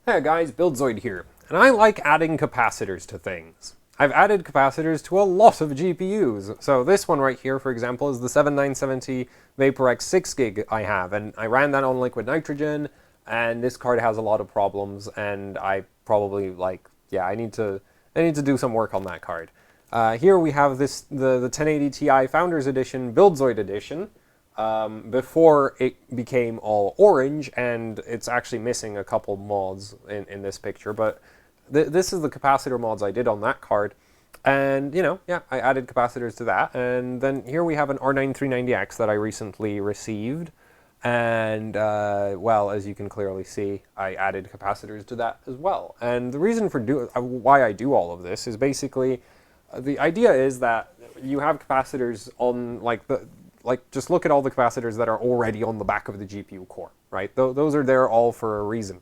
Hey guys, BuildZoid here, and I like adding capacitors to things. I've added capacitors to a lot of GPUs. So this one right here, for example, is the 7970 VaporX 6 gig I have, and I ran that on liquid nitrogen, and this card has a lot of problems, and I probably I need to do some work on that card. Here we have the 1080 Ti Founders Edition, BuildZoid Edition, before it became all orange, and it's actually missing a couple mods in this picture, but this is the capacitor mods I did on that card, and I added capacitors to that. And then here we have an R9 390X that I recently received, and well, as you can clearly see, I added capacitors to that as well. And the reason for why I do all of this is basically the idea is that you have capacitors on just look at all the capacitors that are already on the back of the GPU core, right? Those are there all for a reason.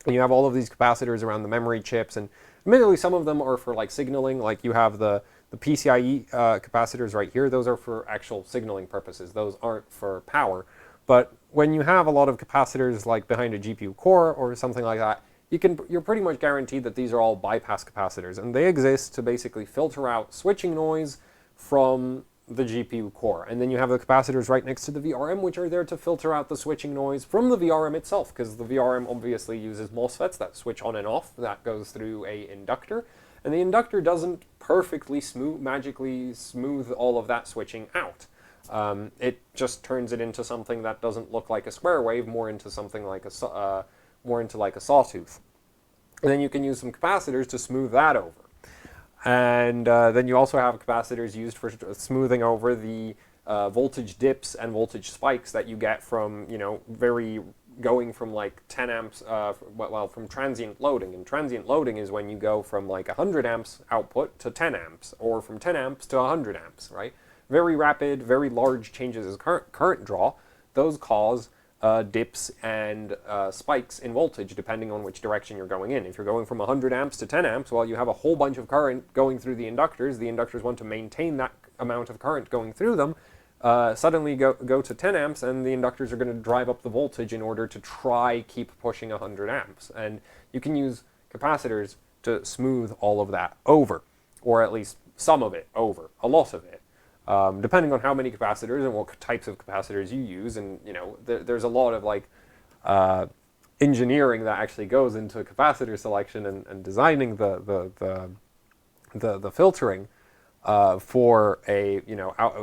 And you have all of these capacitors around the memory chips, and admittedly some of them are for like signaling, like you have the PCIe capacitors right here. Those are for actual signaling purposes. Those aren't for power. But when you have a lot of capacitors like behind a GPU core or something like that, you're pretty much guaranteed that these are all bypass capacitors, and they exist to basically filter out switching noise from the GPU core. And then you have the capacitors right next to the VRM, which are there to filter out the switching noise from the VRM itself, because the VRM obviously uses MOSFETs that switch on and off. That goes through a inductor, and the inductor doesn't perfectly magically smooth all of that switching out. It just turns it into something that doesn't look like a square wave, more into something like a sawtooth. And then you can use some capacitors to smooth that over. And then you also have capacitors used for smoothing over the voltage dips and voltage spikes that you get from, going from like 10 amps, from transient loading. And transient loading is when you go from like 100 amps output to 10 amps, or from 10 amps to 100 amps, right? Very rapid, very large changes in current draw. Those cause dips and spikes in voltage depending on which direction you're going in. If you're going from 100 amps to 10 amps, well, you have a whole bunch of current going through the inductors. The inductors want to maintain that amount of current going through them. Suddenly go to 10 amps, and the inductors are going to drive up the voltage in order to try keep pushing 100 amps. And you can use capacitors to smooth all of that over, or at least some of it over, a lot of it. Depending on how many capacitors and what types of capacitors you use, and there's a lot of engineering that actually goes into capacitor selection and designing the filtering for a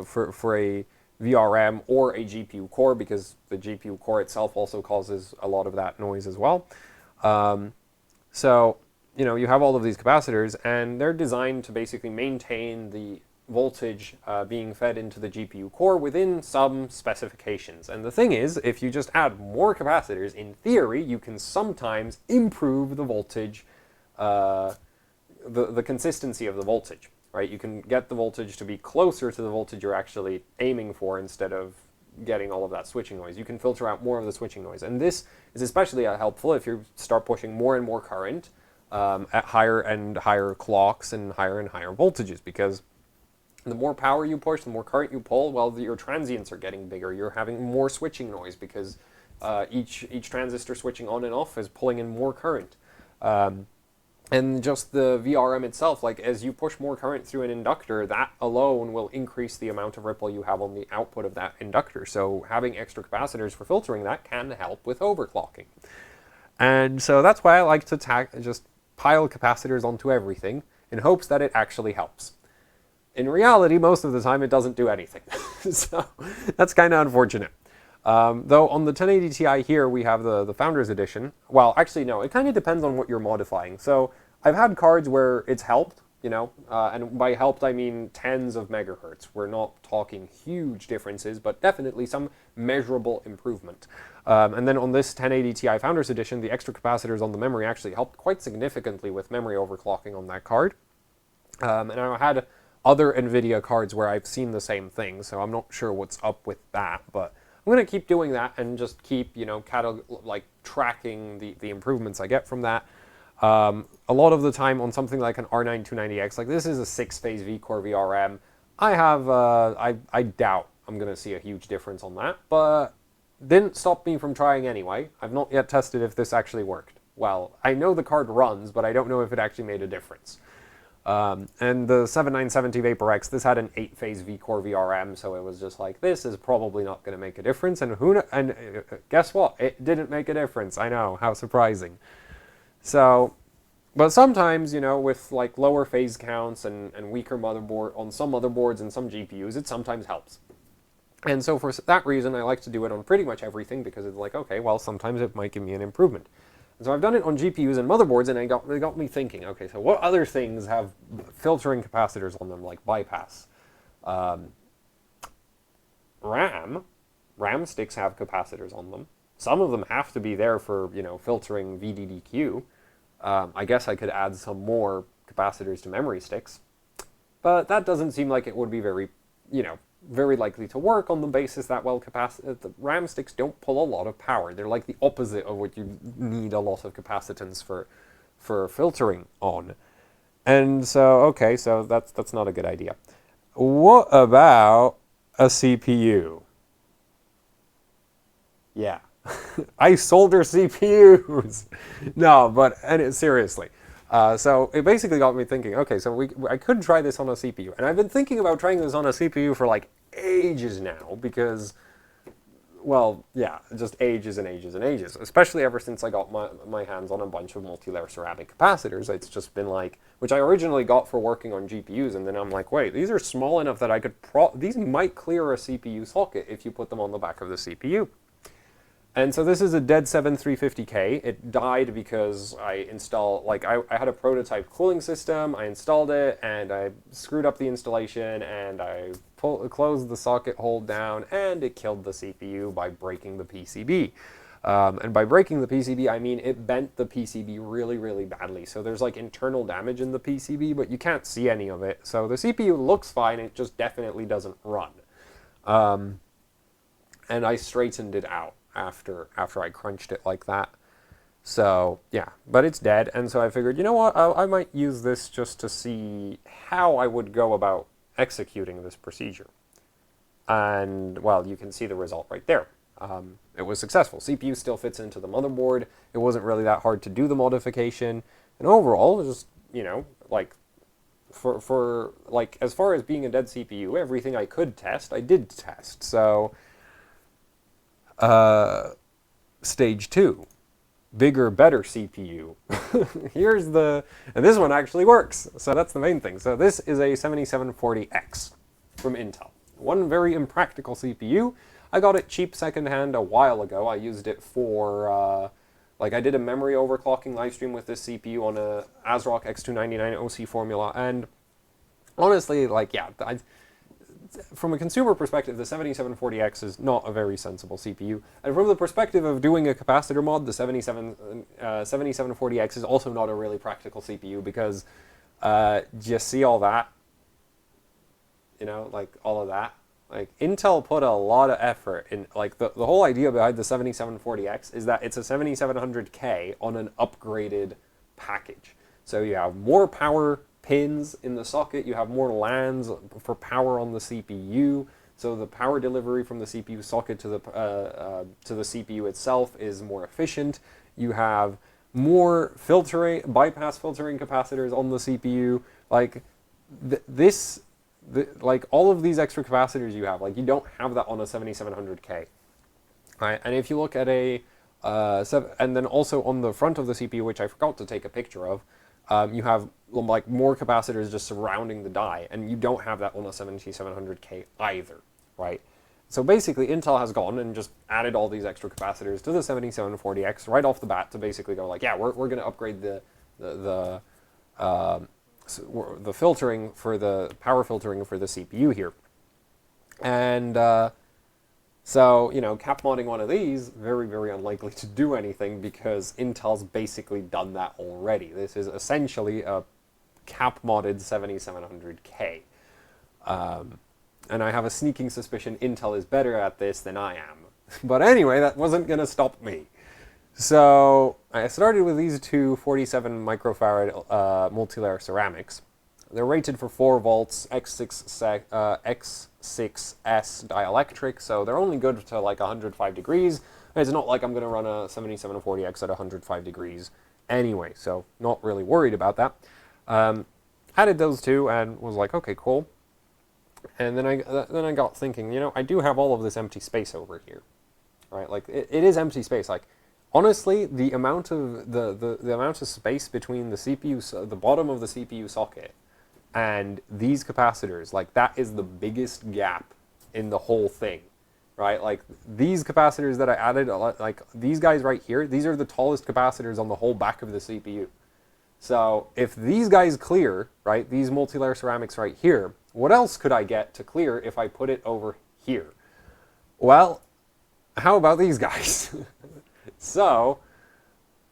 for a VRM or a GPU core, because the GPU core itself also causes a lot of that noise as well. So you have all of these capacitors, and they're designed to basically maintain the voltage being fed into the GPU core within some specifications. And the thing is, if you just add more capacitors, in theory, you can sometimes improve the voltage, the consistency of the voltage, right? You can get the voltage to be closer to the voltage you're actually aiming for, instead of getting all of that switching noise. You can filter out more of the switching noise. And this is especially helpful if you start pushing more and more current at higher and higher clocks and higher voltages, because the more power you push, the more current you pull, well, your transients are getting bigger. You're having more switching noise because each transistor switching on and off is pulling in more current. And just the VRM itself, like as you push more current through an inductor, that alone will increase the amount of ripple you have on the output of that inductor. So having extra capacitors for filtering that can help with overclocking. And so that's why I like to just pile capacitors onto everything in hopes that it actually helps. In reality, most of the time, it doesn't do anything. So that's kind of unfortunate. Though on the 1080 Ti here, we have the Founders Edition. Well, actually, no, it kind of depends on what you're modifying. So I've had cards where it's helped, and by helped, I mean tens of megahertz. We're not talking huge differences, but definitely some measurable improvement. And then on this 1080 Ti Founders Edition, the extra capacitors on the memory actually helped quite significantly with memory overclocking on that card. And I had other NVIDIA cards where I've seen the same thing, so I'm not sure what's up with that, but I'm going to keep doing that and just keep, tracking the improvements I get from that. A lot of the time on something like an R9 290X, like this is a 6-phase V-Core VRM, I doubt I'm going to see a huge difference on that, but didn't stop me from trying anyway. I've not yet tested if this actually worked. well, I know the card runs, but I don't know if it actually made a difference. And the 7970 Vapor X, this had an 8-phase V-Core VRM, so it was just like, this is probably not going to make a difference. And guess what? It didn't make a difference. I know, how surprising. So, but sometimes, you know, with like lower phase counts and weaker motherboard on some motherboards and some GPUs, it sometimes helps. And so for that reason, I like to do it on pretty much everything, because it's like, okay, well, sometimes it might give me an improvement. And so I've done it on GPUs and motherboards, and it got me thinking, okay, so what other things have filtering capacitors on them, like bypass? RAM sticks have capacitors on them. Some of them have to be there for, you know, filtering VDDQ. I guess I could add some more capacitors to memory sticks, but that doesn't seem like it would be very, you know, very likely to work on the basis that, well, the RAM sticks don't pull a lot of power. They're like the opposite of what you need a lot of capacitance for filtering on. And so, okay, so that's not a good idea. What about a CPU? Yeah. I solder CPUs. No, but seriously. So it basically got me thinking, okay, so I could try this on a CPU. And I've been thinking about trying this on a CPU for like ages now, because, well, yeah, just ages and ages and ages. Especially ever since I got my hands on a bunch of multi-layer ceramic capacitors. It's just been like, which I originally got for working on GPUs, and then I'm like, wait, these are small enough that I could these might clear a CPU socket if you put them on the back of the CPU. And so this is a dead 7350K. It died because I had a prototype cooling system, I installed it, and I screwed up the installation, and I closed the socket hole down, and it killed the CPU by breaking the PCB. And by breaking the PCB, I mean it bent the PCB really, really badly. So there's like internal damage in the PCB, but you can't see any of it. So the CPU looks fine, it just definitely doesn't run. And I straightened it out after I crunched it like that. So yeah, but it's dead, and so I figured, you know what, I might use this just to see how I would go about executing this procedure. And well, you can see the result right there. It was successful. CPU still fits into the motherboard. It wasn't really that hard to do the modification, and overall, just, you know, like for like, as far as being a dead CPU, everything I could test, I did test. So stage 2, bigger, better CPU. And this one actually works, so that's the main thing. So this is a 7740X from Intel. One very impractical CPU. I got it cheap secondhand a while ago. I used it for, like, I did a memory overclocking live stream with this CPU on a ASRock X299 OC formula, and honestly, like, yeah, from a consumer perspective, the 7740X is not a very sensible CPU. And from the perspective of doing a capacitor mod, the 7740X is also not a really practical CPU, because just see all that? You know, like all of that? Like, Intel put a lot of effort in, like, the whole idea behind the 7740X is that it's a 7700K on an upgraded package. So you have more power pins in the socket, you have more LANs for power on the CPU, so the power delivery from the CPU socket to the CPU itself is more efficient. You have more bypass filtering capacitors on the CPU. Like, like, all of these extra capacitors you have, like, you don't have that on a 7700K. Right? And if you look at and then also on the front of the CPU, which I forgot to take a picture of, you have like more capacitors just surrounding the die, and you don't have that on a 7700K either, right? So basically, Intel has gone and just added all these extra capacitors to the 7740X right off the bat to basically go like, yeah, we're going to upgrade the filtering for the power filtering for the CPU here, and so, you know, cap modding one of these, very, very unlikely to do anything, because Intel's basically done that already. This is essentially a cap modded 7700K. And I have a sneaking suspicion Intel is better at this than I am. But anyway, that wasn't going to stop me. So I started with these two 47 microfarad multi-layer ceramics. They're rated for 4 volts, X6S dielectric, so they're only good to like 105 degrees. It's not like I'm going to run a 7740X at 105 degrees. anyway, so not really worried about that. Added those two and was like, okay, cool. And then I got thinking, you know, I do have all of this empty space over here, right? Like it is empty space. Like honestly, the amount of the amount of space between the CPU, the bottom of the CPU socket, and these capacitors, like that is the biggest gap in the whole thing, right? Like these capacitors that I added, like these guys right here, these are the tallest capacitors on the whole back of the CPU. So if these guys clear, right, these multi-layer ceramics right here, what else could I get to clear if I put it over here? Well, how about these guys? So,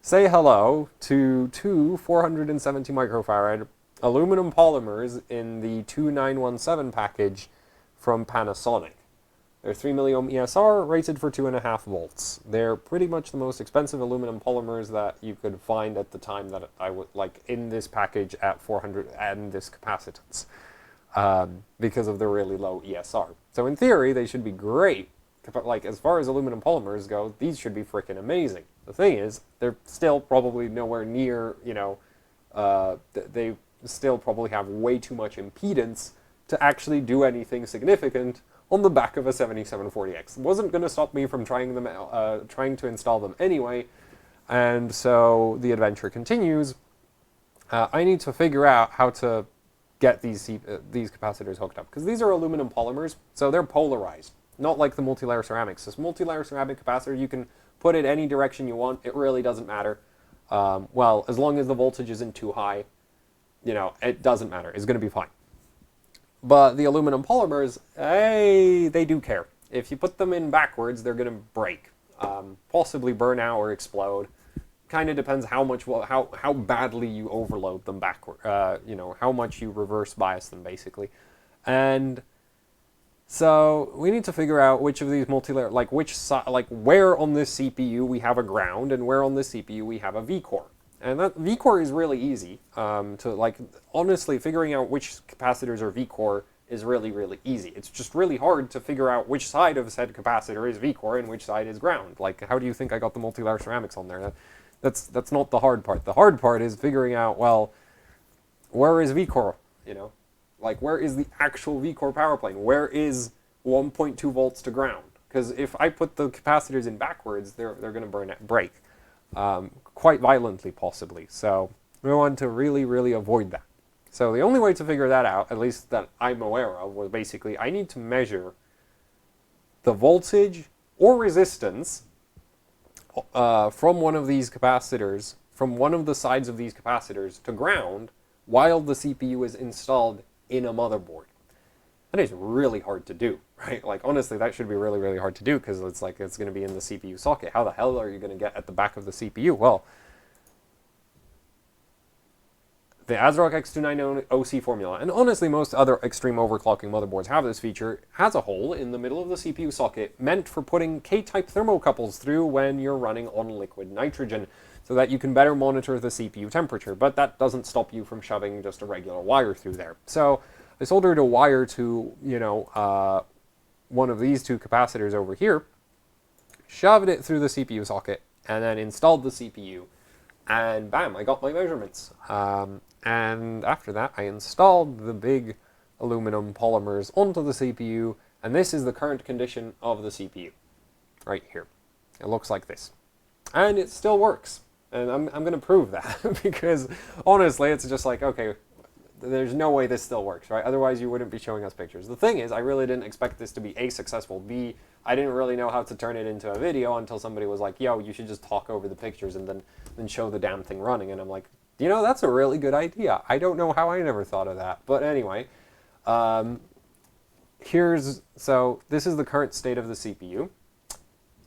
say hello to two 470 microfarad aluminum polymers in the 2917 package from Panasonic. They're 3 milliohm ESR, rated for 2.5 volts. They're pretty much the most expensive aluminum polymers that you could find at the time that I would like in this package at 400 and this capacitance, because of the really low ESR. So in theory, they should be great. But like as far as aluminum polymers go, these should be freaking amazing. The thing is, they're still probably nowhere near, you know, they still probably have way too much impedance to actually do anything significant on the back of a 7740X. It wasn't going to stop me from trying to install them anyway, and so the adventure continues. I need to figure out how to get these capacitors hooked up, because these are aluminum polymers, so they're polarized, not like the multi-layer ceramics. This multi-layer ceramic capacitor, you can put it any direction you want. It really doesn't matter. Well, as long as the voltage isn't too high, you know, it doesn't matter. It's going to be fine. But the aluminum polymers, they do care. If you put them in backwards, they're going to break, possibly burn out or explode. Kind of depends how much, how badly you overload them backward. You know, how much you reverse bias them, basically. And so we need to figure out which of these multi-layer, like which side, like where on this CPU we have a ground and where on this CPU we have a V-core. And that V-core is really easy to, like, honestly, figuring out which capacitors are V-core is really, really easy. It's just really hard to figure out which side of said capacitor is V-core and which side is ground. Like, how do you think I got the multi-layer ceramics on there? That's not the hard part. The hard part is figuring out, well, where is V-core, you know? Like, where is the actual V-core power plane? Where is 1.2 volts to ground? Because if I put the capacitors in backwards, they're going to break. Quite violently, possibly. So we want to really, really avoid that. So the only way to figure that out, at least that I'm aware of, was basically I need to measure the voltage or resistance from one of these capacitors, from one of the sides of these capacitors to ground while the CPU is installed in a motherboard. That is really hard to do, right? Like, honestly, that should be really, really hard to do, because it's like it's going to be in the CPU socket. How the hell are you going to get at the back of the CPU? Well, the ASRock X290 OC formula, and honestly most other extreme overclocking motherboards have this feature, has a hole in the middle of the CPU socket meant for putting K-type thermocouples through when you're running on liquid nitrogen, so that you can better monitor the CPU temperature. But that doesn't stop you from shoving just a regular wire through there. So I soldered a wire to, you know, one of these two capacitors over here, shoved it through the CPU socket, and then installed the CPU, and bam, I got my measurements. And after that, I installed the big aluminum polymers onto the CPU, and this is the current condition of the CPU, right here. It looks like this. And it still works. And I'm going to prove that, because honestly, it's just like, okay, there's no way this still works, right? Otherwise, you wouldn't be showing us pictures. The thing is, I really didn't expect this to be A, successful, B, I didn't really know how to turn it into a video until somebody was like, yo, you should just talk over the pictures and then show the damn thing running. And I'm like, you know, that's a really good idea. I don't know how I never thought of that. But anyway, so this is the current state of the CPU.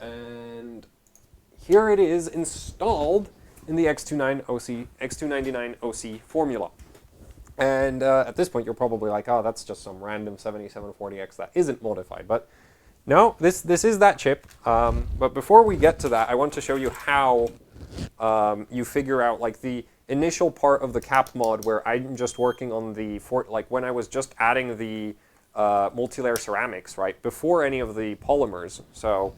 And here it is installed in the X299 OC formula. And at this point, you're probably like, oh, that's just some random 7740X that isn't modified. But no, this is that chip. But before we get to that, I want to show you how you figure out like the initial part of the cap mod where I'm just working on the, like when I was just adding the multi-layer ceramics, right, before any of the polymers. So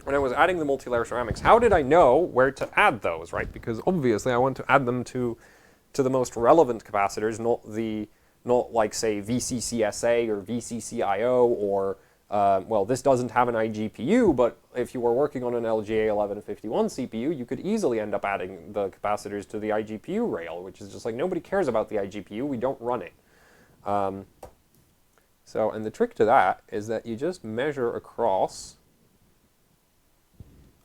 when I was adding the multi-layer ceramics, how did I know where to add those, right? Because obviously I want to add them to the most relevant capacitors, not like, say, VCCSA or VCCIO or, well, this doesn't have an iGPU, but if you were working on an LGA 1151 CPU, you could easily end up adding the capacitors to the iGPU rail, which is just like, nobody cares about the iGPU, we don't run it. And the trick to that is that you just measure across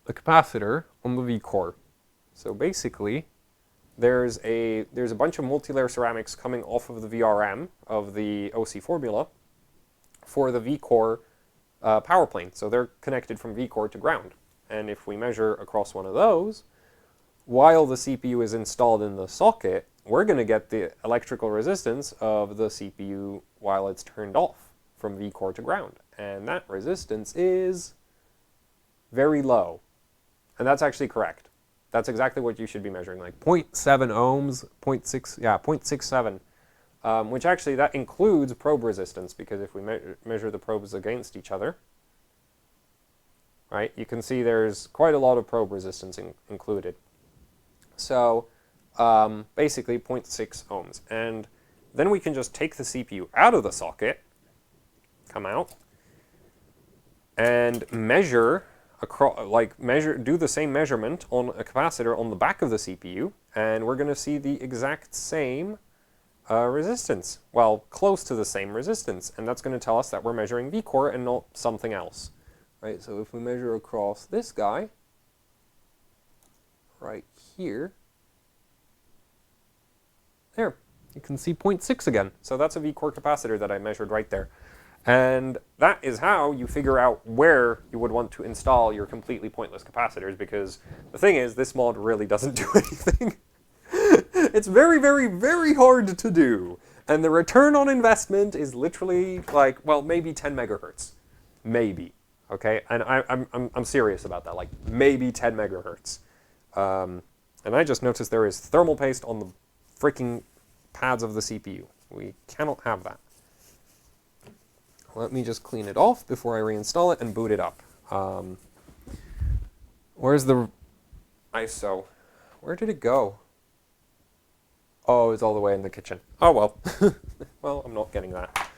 the capacitor on the V-core. So basically, there's a bunch of multi-layer ceramics coming off of the VRM of the OC formula for the V-core power plane. So they're connected from V-core to ground. And if we measure across one of those, while the CPU is installed in the socket, we're going to get the electrical resistance of the CPU while it's turned off from V-core to ground. And that resistance is very low. And that's actually correct. That's exactly what you should be measuring, like 0.7 ohms, 0.67, which actually that includes probe resistance, because if we measure the probes against each other, right, you can see there's quite a lot of probe resistance included. So basically 0.6 ohms. And then we can just take the CPU out of the socket, come out, and measure do the same measurement on a capacitor on the back of the CPU, and we're going to see the exact same resistance. Well, close to the same resistance, and that's going to tell us that we're measuring V-core and not something else. Right, so if we measure across this guy, right here, there, you can see 0.6 again. So that's a V-core capacitor that I measured right there. And that is how you figure out where you would want to install your completely pointless capacitors, because the thing is, this mod really doesn't do anything. It's very, very, very hard to do. And the return on investment is literally like, well, maybe 10 megahertz. Maybe. Okay? And I'm serious about that. Like, maybe 10 megahertz. And I just noticed there is thermal paste on the freaking pads of the CPU. We cannot have that. Let me just clean it off before I reinstall it and boot it up. Where's the ISO? Where did it go? Oh, it's all the way in the kitchen. Oh, well. Well, I'm not getting that.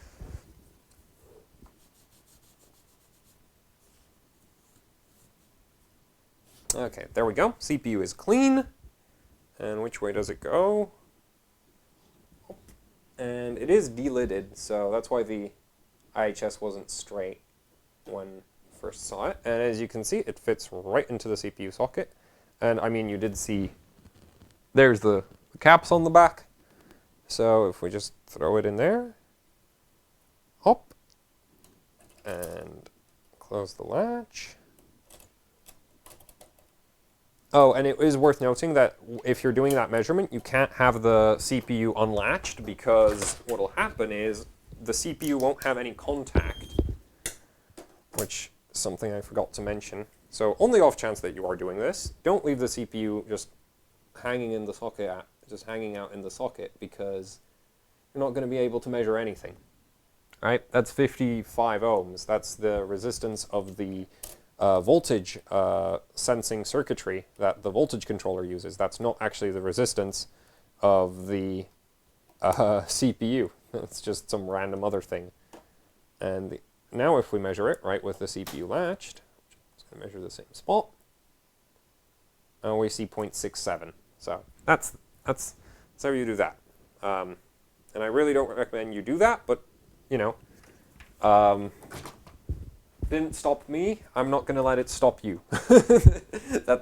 Okay, there we go. CPU is clean. And which way does it go? And it is delidded, so that's why the IHS wasn't straight when first saw it. And as you can see, it fits right into the CPU socket. And I mean, you did see, there's the caps on the back. So if we just throw it in there, hop, and close the latch. Oh, and it is worth noting that if you're doing that measurement, you can't have the CPU unlatched, because what will happen is the CPU won't have any contact, which is something I forgot to mention. So on the off chance that you are doing this, don't leave the CPU just hanging in the socket, just hanging out in the socket, because you're not going to be able to measure anything. Right? That's 55 ohms. That's the resistance of the voltage sensing circuitry that the voltage controller uses. That's not actually the resistance of the CPU. It's just some random other thing. And now if we measure it, right, with the CPU latched, just going to measure the same spot, and we see 0.67. So that's how you do that. And I really don't recommend you do that, but, you know, didn't stop me. I'm not going to let it stop you. That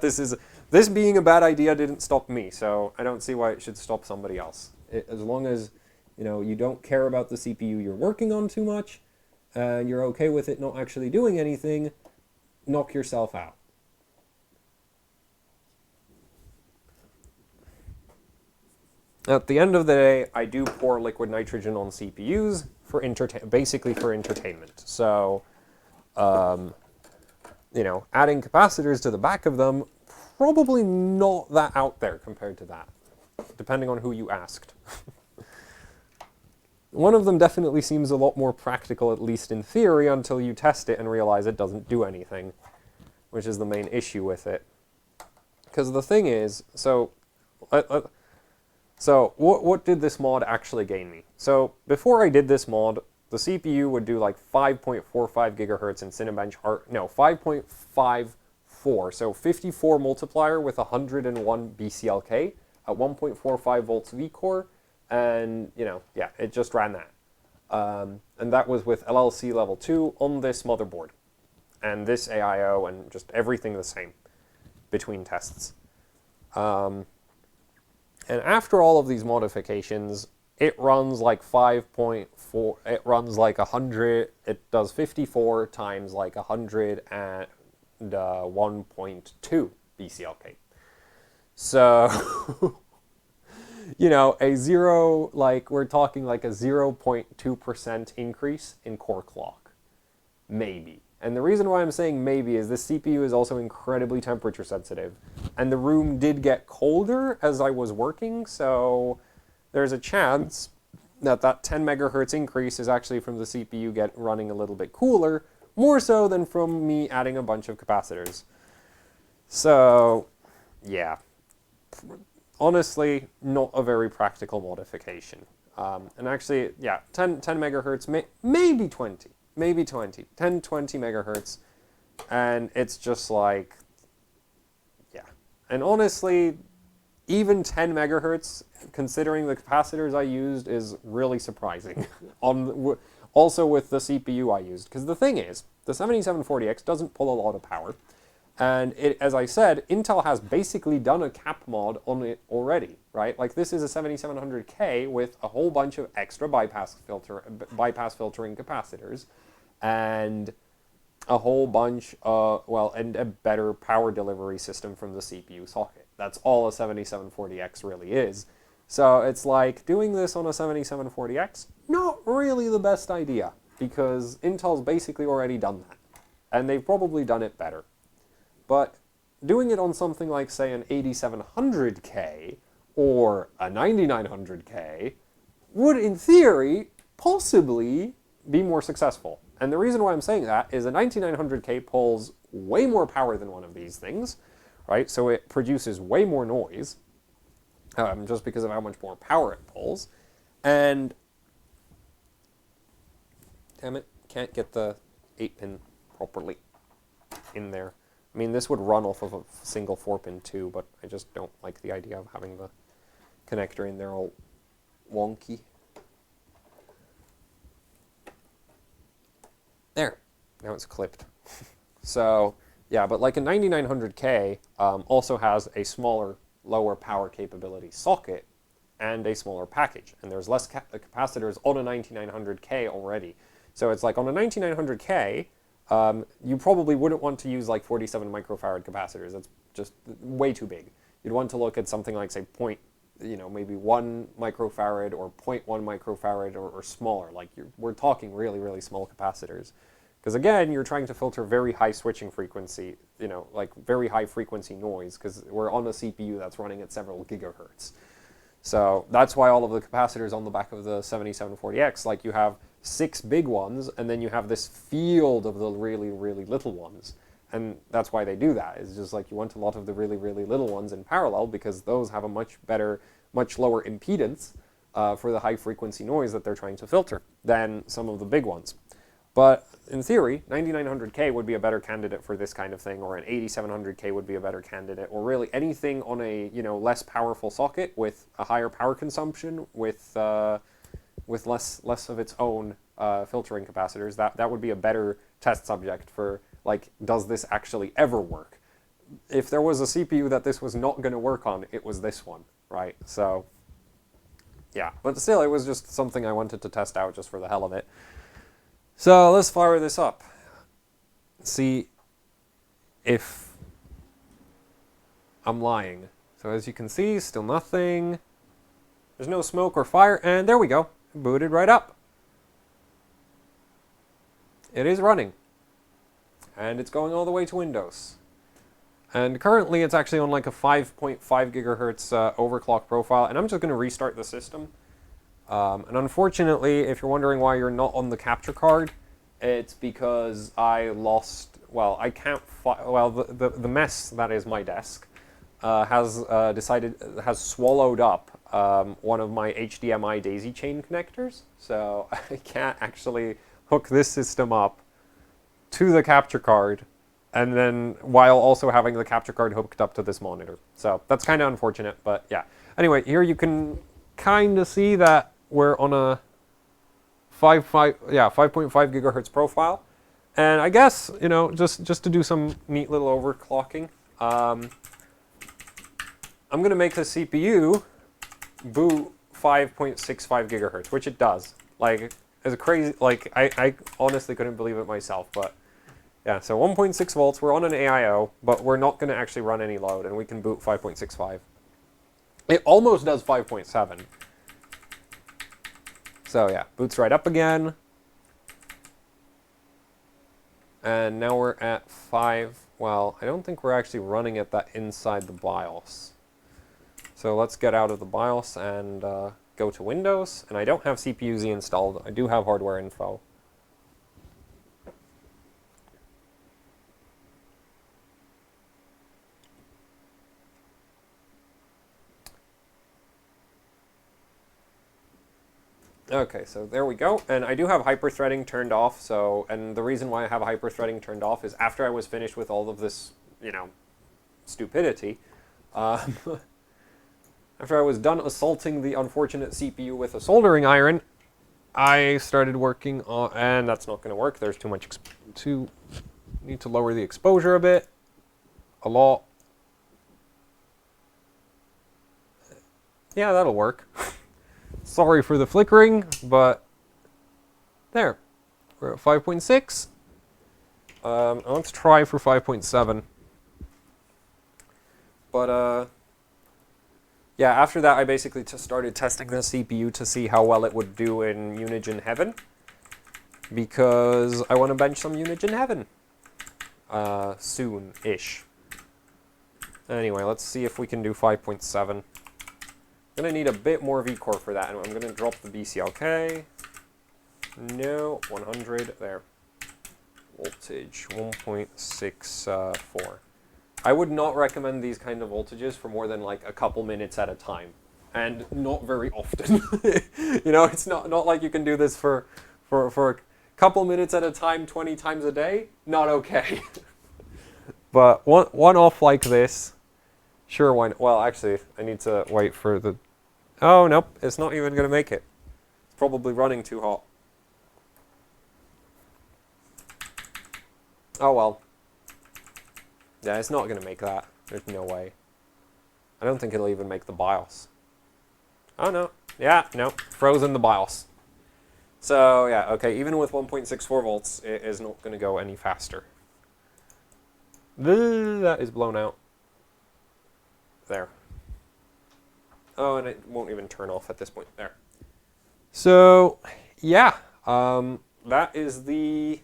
this being a bad idea didn't stop me, so I don't see why it should stop somebody else. As long as, you know, you don't care about the CPU you're working on too much, and you're okay with it not actually doing anything, knock yourself out. At the end of the day, I do pour liquid nitrogen on CPUs for basically for entertainment. So, you know, adding capacitors to the back of them, probably not that out there compared to that, depending on who you asked. One of them definitely seems a lot more practical, at least in theory, until you test it and realize it doesn't do anything. which is the main issue with it. Because the thing is, so what did this mod actually gain me? So before I did this mod, the CPU would do like 5.45 gigahertz in Cinebench, 5.54, so 54 multiplier with 101 BCLK at 1.45 volts V-core, and yeah, it just ran that. And that was with LLC level 2 on this motherboard. And this AIO and just everything the same between tests. And after all of these modifications, it runs like 5.4, it runs like 100, it does 54 times like 100 and 1.2 BCLK. So, a zero, like we're talking like a 0.2% increase in core clock. Maybe. And the reason why I'm saying maybe is this CPU is also incredibly temperature sensitive. And the room did get colder as I was working, so there's a chance that that 10 megahertz increase is actually from the CPU running a little bit cooler, more so than from me adding a bunch of capacitors. So, yeah. Honestly, not a very practical modification. And actually, yeah, 10 megahertz, maybe 20. Maybe 20 megahertz, and it's just like, yeah. And honestly, even 10 megahertz, considering the capacitors I used, is really surprising. Also with the CPU I used, because the thing is, the 7740X doesn't pull a lot of power, and as I said, Intel has basically done a cap mod on it already, right? Like this is a 7700K with a whole bunch of extra bypass filtering capacitors, and a whole bunch of, and a better power delivery system from the CPU socket. That's all a 7740X really is. So it's like, doing this on a 7740X, not really the best idea, because Intel's basically already done that, and they've probably done it better. But doing it on something like, say, an 8700K or a 9900K would, in theory, possibly be more successful. And the reason why I'm saying that is a 9900K pulls way more power than one of these things, right? So it produces way more noise, just because of how much more power it pulls. And, damn it, can't get the 8-pin properly in there. I mean, this would run off of a single 4-pin too, but I just don't like the idea of having the connector in there all wonky. There, now it's clipped. So, yeah, but like a 9900K also has a smaller, lower power capability socket and a smaller package. And there's less capacitors on a 9900K already. So it's like on a 9900K, you probably wouldn't want to use like 47 microfarad capacitors. That's just way too big. You'd want to look at something like, say, maybe 1 microfarad or 0.1 microfarad or smaller. Like we're talking really, really small capacitors. Because again, you're trying to filter very high switching frequency, like very high frequency noise, because we're on a CPU that's running at several gigahertz. So that's why all of the capacitors on the back of the 7740X, like you have 6 big ones, and then you have this field of the really, really little ones. And that's why they do that. It's just like you want a lot of the really, really little ones in parallel, because those have a much better, much lower impedance for the high frequency noise that they're trying to filter than some of the big ones. But in theory, 9900K would be a better candidate for this kind of thing, or an 8700K would be a better candidate, or really anything on a less powerful socket with a higher power consumption, with less of its own filtering capacitors. That would be a better test subject for, like, does this actually ever work? If there was a CPU that this was not going to work on, it was this one, right? So, yeah. But still, it was just something I wanted to test out just for the hell of it. So let's fire this up. See if I'm lying. So as you can see, still nothing. There's no smoke or fire, and there we go. It booted right up. It is running. And it's going all the way to Windows. And currently it's actually on like a 5.5 gigahertz overclock profile, and I'm just going to restart the system. And unfortunately, if you're wondering why you're not on the capture card, It's because I lost, well, I can't, well, the mess that is my desk has swallowed up one of my HDMI daisy chain connectors, so I can't actually hook this system up to the capture card, and then while also having the capture card hooked up to this monitor. So that's kind of unfortunate, but yeah. Anyway, here you can kind of see that we're on a 5.5 gigahertz profile, and I guess, you know, just to do some neat little overclocking, I'm gonna make the CPU boot 5.65 gigahertz, which it does. Like, it's crazy. Like, I honestly couldn't believe it myself, but yeah. So 1.6 volts. We're on an AIO, but we're not gonna actually run any load, and we can boot 5.65. It almost does 5.7. So yeah, boots right up again. And now we're at 5. Well, I don't think we're actually running at that inside the BIOS. So let's get out of the BIOS and go to Windows. And I don't have CPU-Z installed. I do have hardware info. Okay, so there we go. And I do have hyperthreading turned off. So, and the reason why I have hyperthreading turned off is after I was finished with all of this, you know, stupidity, after I was done assaulting the unfortunate CPU with a soldering iron, I started working on, and that's not going to work. There's too much, need to lower the exposure a bit, a lot. Yeah, that'll work. Sorry for the flickering, but there. We're at 5.6. Let's try for 5.7. But, yeah, after that I basically just started testing the CPU to see how well it would do in Unigine Heaven, because I want to bench some Unigine Heaven soon-ish. Anyway, let's see if we can do 5.7. I'm going to need a bit more VCore for that, and I'm going to drop the BCLK. No, 100, there. Voltage, 1.64. I would not recommend these kind of voltages for more than like a couple minutes at a time, and not very often. You know, it's not like you can do this for a couple minutes at a time, 20 times a day. Not okay. But one off like this, sure, why not? Well, actually, I need to wait for the... Oh, nope, it's not even going to make it. It's probably running too hot. Oh, well. Yeah, it's not going to make that. There's no way. I don't think it'll even make the BIOS. Oh, no. Yeah, no. Frozen the BIOS. So, yeah, okay, even with 1.64 volts, it is not going to go any faster. That is blown out. There. Oh, and it won't even turn off at this point. There. So, yeah. That is the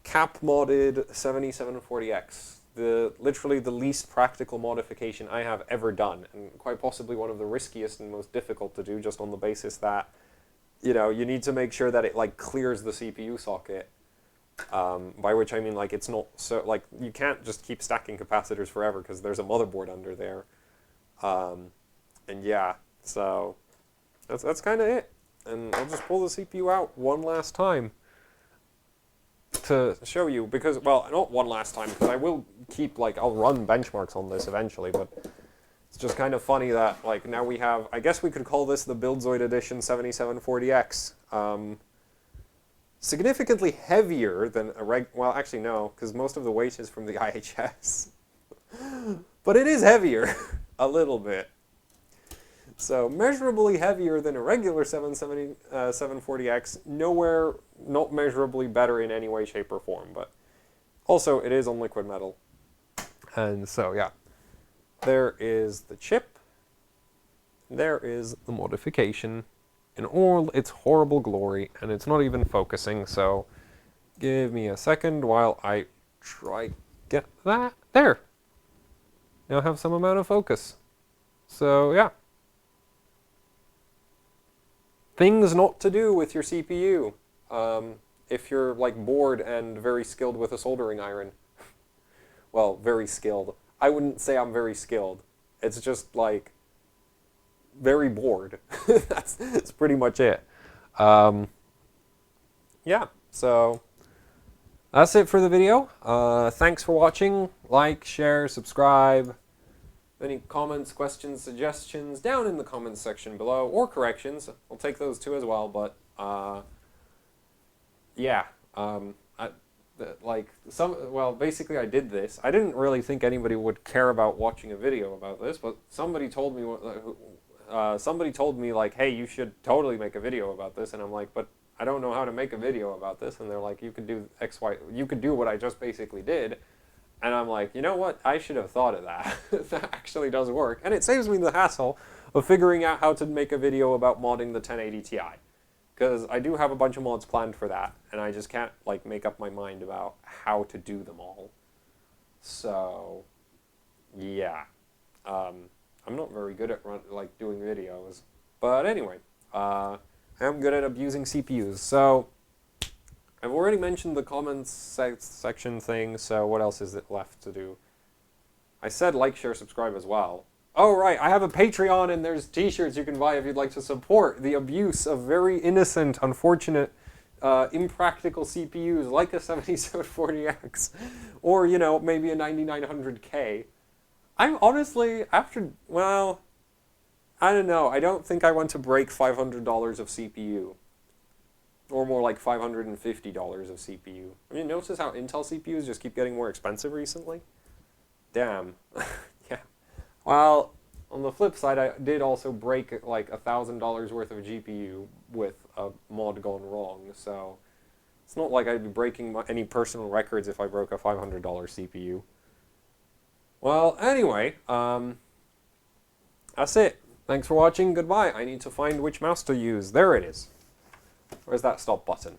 cap-modded 7740X. Literally the least practical modification I have ever done, and quite possibly one of the riskiest and most difficult to do, just on the basis that, you know, you need to make sure that it, like, clears the CPU socket. By which I mean, like, it's not so, like, you can't just keep stacking capacitors forever because there's a motherboard under there. And yeah, so that's kind of it. And I'll just pull the CPU out one last time to show you, because, well, not one last time, because I will keep, like, I'll run benchmarks on this eventually, but it's just kind of funny that, like, now we have, I guess we could call this the Buildzoid Edition 7740X. Significantly heavier than a well, actually no, because most of the weight is from the IHS. But it is heavier, a little bit. So measurably heavier than a regular 740X, nowhere, not measurably better in any way, shape, or form, but also it is on liquid metal. And so, yeah, there is the chip, there is the modification in all its horrible glory, and it's not even focusing, so give me a second while I try get that. There! Now have some amount of focus. So, yeah. Things not to do with your CPU. if you're like bored and very skilled with a soldering iron. Well, very skilled. I wouldn't say I'm very skilled. It's just like very bored. That's pretty much it. Yeah, so that's it for the video. Thanks for watching. Like, share, subscribe. Any comments, questions, suggestions, down in the comments section below, or corrections. I'll take those too as well, but yeah. Basically I did this. I didn't really think anybody would care about watching a video about this, but somebody told me, like, hey, you should totally make a video about this, and I'm like, but I don't know how to make a video about this, and they're like, you could do X, Y, you could do what I just basically did, and I'm like, you know what, I should have thought of that. That actually does work, and it saves me the hassle of figuring out how to make a video about modding the 1080 Ti. Because I do have a bunch of mods planned for that, and I just can't like make up my mind about how to do them all. So, yeah, I'm not very good at doing videos, but anyway, I am good at abusing CPUs. So, I've already mentioned the comments section thing. So, what else is it left to do? I said like, share, subscribe as well. Oh, right, I have a Patreon, and there's t-shirts you can buy if you'd like to support the abuse of very innocent, unfortunate, impractical CPUs like a 7740X, or, you know, maybe a 9900K. I'm honestly, well, I don't know, I don't think I want to break $500 of CPU. Or more like $550 of CPU. I mean, notice how Intel CPUs just keep getting more expensive recently? Damn. Yeah. Well, on the flip side, I did also break like $1,000 worth of GPU with a mod gone wrong, so it's not like I'd be breaking any personal records if I broke a $500 CPU. Well, anyway, that's it. Thanks for watching. Goodbye. I need to find which mouse to use. There it is. Where's that stop button?